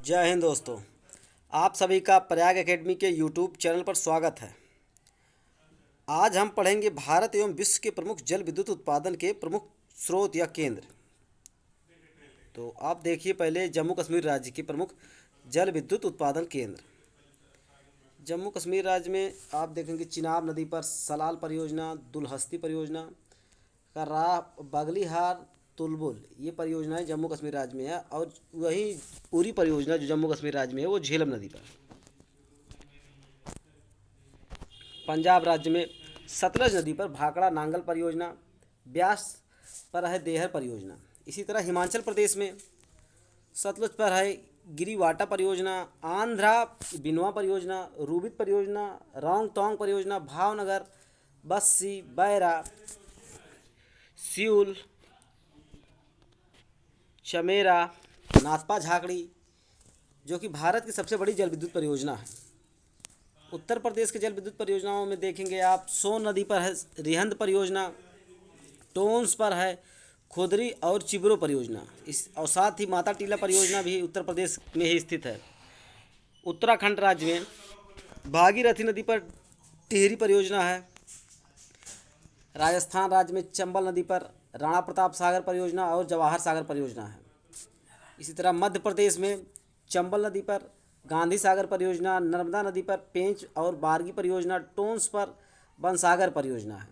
जय हिंद दोस्तों। आप सभी का प्रयाग एकेडमी के यूट्यूब चैनल पर स्वागत है। आज हम पढ़ेंगे भारत एवं विश्व के प्रमुख जल विद्युत उत्पादन के प्रमुख स्रोत या केंद्र। तो आप देखिए, पहले जम्मू कश्मीर राज्य के प्रमुख जल विद्युत उत्पादन केंद्र। जम्मू कश्मीर राज्य में आप देखेंगे चिनाब नदी पर सलाल परियोजना, दुलहस्ती परियोजना, कर्रा, बगलीहार, तुलबुल, ये परियोजनाएं जम्मू कश्मीर राज्य में है। और वही पूरी परियोजना जो जम्मू कश्मीर राज्य में है वो झेलम नदी पर। पंजाब राज्य में सतलज नदी पर भाखड़ा नांगल परियोजना, ब्यास पर है देहर परियोजना। इसी तरह हिमाचल प्रदेश में सतलुज पर है गिरिवाटा परियोजना, आंध्रा बिनवा परियोजना, रूबित परियोजना, रोंग टोंग परियोजना, भावनगर, बस्सी, बैरा, सियूल, चमेरा, नाथपा झाकड़ी, जो कि भारत की सबसे बड़ी जल विद्युत परियोजना है। उत्तर प्रदेश के जल विद्युत परियोजनाओं में देखेंगे आप, सोन नदी पर है रिहंद परियोजना, टोंस पर है खुदरी और चिबरो परियोजना। और साथ ही माता टीला परियोजना भी उत्तर प्रदेश में ही स्थित है। उत्तराखंड राज्य में भागीरथी नदी पर टिहरी परियोजना है। राजस्थान राज्य में चंबल नदी पर राणा प्रताप सागर परियोजना और जवाहर सागर परियोजना है। इसी तरह मध्य प्रदेश में चंबल नदी पर गांधी सागर परियोजना, नर्मदा नदी पर पेंच और बारगी परियोजना, टोंस पर बनसागर परियोजना है।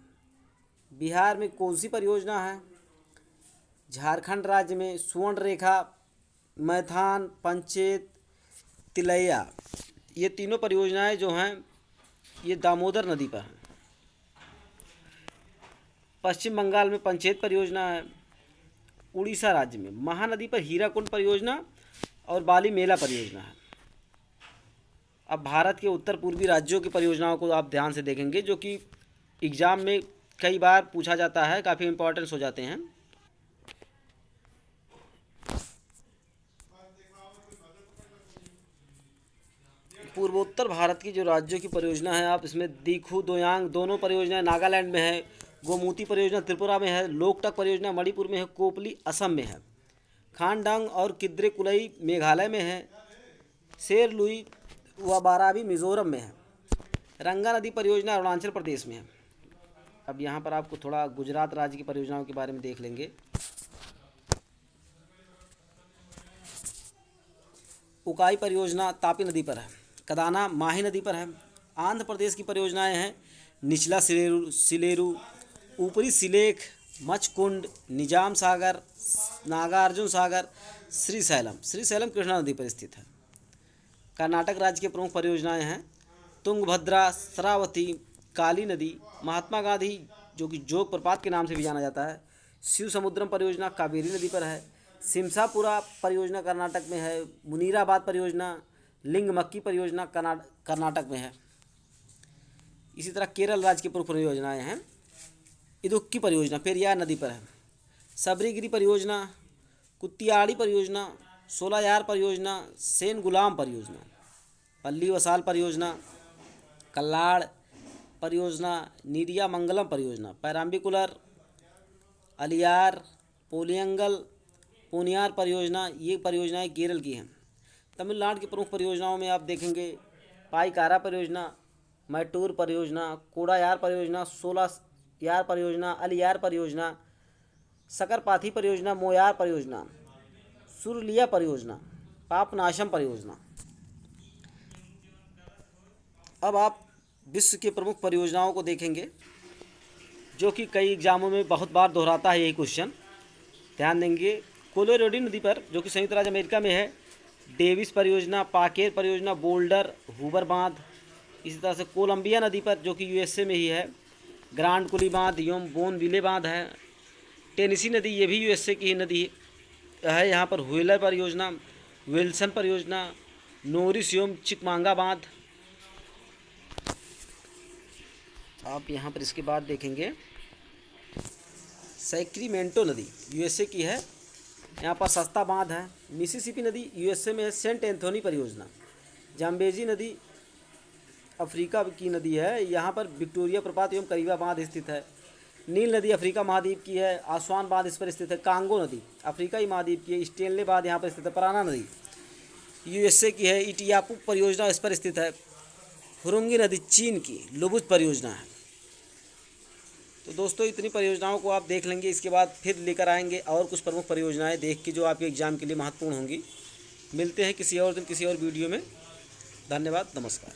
बिहार में कोसी परियोजना है। झारखंड राज्य में सुवर्ण रेखा, मैथान, पंचेत, तिलैया, ये तीनों परियोजनाएं जो हैं ये दामोदर नदी पर हैं। पश्चिम बंगाल में पंचेत परियोजना है। उड़ीसा राज्य में महानदी पर हीराकुंड परियोजना और बाली मेला परियोजना है। अब भारत के उत्तर पूर्वी राज्यों की परियोजनाओं को आप ध्यान से देखेंगे, जो कि एग्ज़ाम में कई बार पूछा जाता है, काफ़ी इम्पोर्टेंस हो जाते हैं। पूर्वोत्तर भारत की जो राज्यों की परियोजना है, आप इसमें दीखू दोयांग दोनों परियोजनाएं नागालैंड में है, गोमूती परियोजना त्रिपुरा में है, लोकटक परियोजना मणिपुर में है, कोपली असम में है, खानडंग और किद्रे कुलई मेघालय में है, शेरलुई व बाराबी मिजोरम में है, रंगा नदी परियोजना अरुणाचल प्रदेश में है। अब यहाँ पर आपको थोड़ा गुजरात राज्य की परियोजनाओं के बारे में देख लेंगे। उकाई परियोजना तापी नदी पर है। कदाना माही नदी पर है। आंध्र प्रदेश की परियोजनाएं हैं निचला सिलेरू, ऊपरी सिलेख, मचकुंड, निजाम सागर, नागार्जुन सागर, श्रीशैलम कृष्णा नदी पर स्थित है। कर्नाटक राज्य की प्रमुख परियोजनाएं हैं तुंगभद्रा, शरावती, काली नदी, महात्मा गांधी जो कि जोग प्रपात के नाम से भी जाना जाता है, शिव समुद्रम परियोजना कावेरी नदी पर है, सिमसापुरा परियोजना कर्नाटक में है, मुनीराबाद परियोजना, लिंगमक्की परियोजना कर्नाटक में है। इसी तरह केरल राज्य की प्रमुख परियोजनाएं हैं इदुक्की परियोजना पेरियार नदी पर है, सबरीगिरी परियोजना, कुत्तियाड़ी परियोजना, सोलायार परियोजना, सेन गुलाम परियोजना, पल्ली वसाल परियोजना, कल्लाड़ परियोजना, नीडिया मंगलम परियोजना, पैराम्बिकुलर, अलियार, पोलियंगल, पूनियार परियोजना, ये परियोजनाएं केरल की हैं। तमिलनाडु की प्रमुख परियोजनाओं में आप देखेंगे पाईकारा परियोजना, मैटूर परियोजना, कोडायार परियोजना, सोलायार परियोजना, अलियार परियोजना, सकरपाथी परियोजना, मोयार परियोजना, सुरलिया परियोजना, पापनाशम परियोजना। अब आप विश्व के प्रमुख परियोजनाओं को देखेंगे, जो कि कई एग्जामों में बहुत बार दोहराता है यही क्वेश्चन। ध्यान देंगे, कोलोराडो नदी पर जो कि संयुक्त राज्य अमेरिका में है, डेविस परियोजना, पाकेर परियोजना, बोल्डर हूबर बांध। इसी तरह से कोलंबिया नदी पर जो कि यूएसए में ही है, ग्रांड कुली बांध एवं बोनविले बांध है। टेनेसी नदी, ये भी यूएसए की ही नदी है। यहाँ पर व्हीलर परियोजना, विल्सन परियोजना, नोरिस एवं चिकमांगा बांध। आप यहाँ पर इसके बाद देखेंगे सैक्रीमेंटो नदी यूएसए की है, यहाँ पर सस्ता बांध है। मिसिसिपी नदी यूएसए में है, सेंट एंथोनी परियोजना। जाम्बेजी नदी अफ्रीका की नदी है, यहाँ पर विक्टोरिया प्रपात एवं करीबा बांध स्थित है। नील नदी अफ्रीका महाद्वीप की है, आसवान बांध इस पर स्थित है। कांगो नदी अफ्रीका ही महाद्वीप की है, स्टेनले बांध यहाँ पर स्थित है। पराना नदी यूएसए की है। इटियापू परियोजना इस पर स्थित है। हुरुंगी नदी चीन की लुबुत परियोजना है। तो दोस्तों इतनी परियोजनाओं को आप देख लेंगे, इसके बाद फिर लेकर आएंगे और कुछ प्रमुख परियोजनाएं देख के जो आपके एग्ज़ाम के लिए महत्वपूर्ण होंगी। मिलते हैं किसी और दिन किसी और वीडियो में। धन्यवाद, नमस्कार।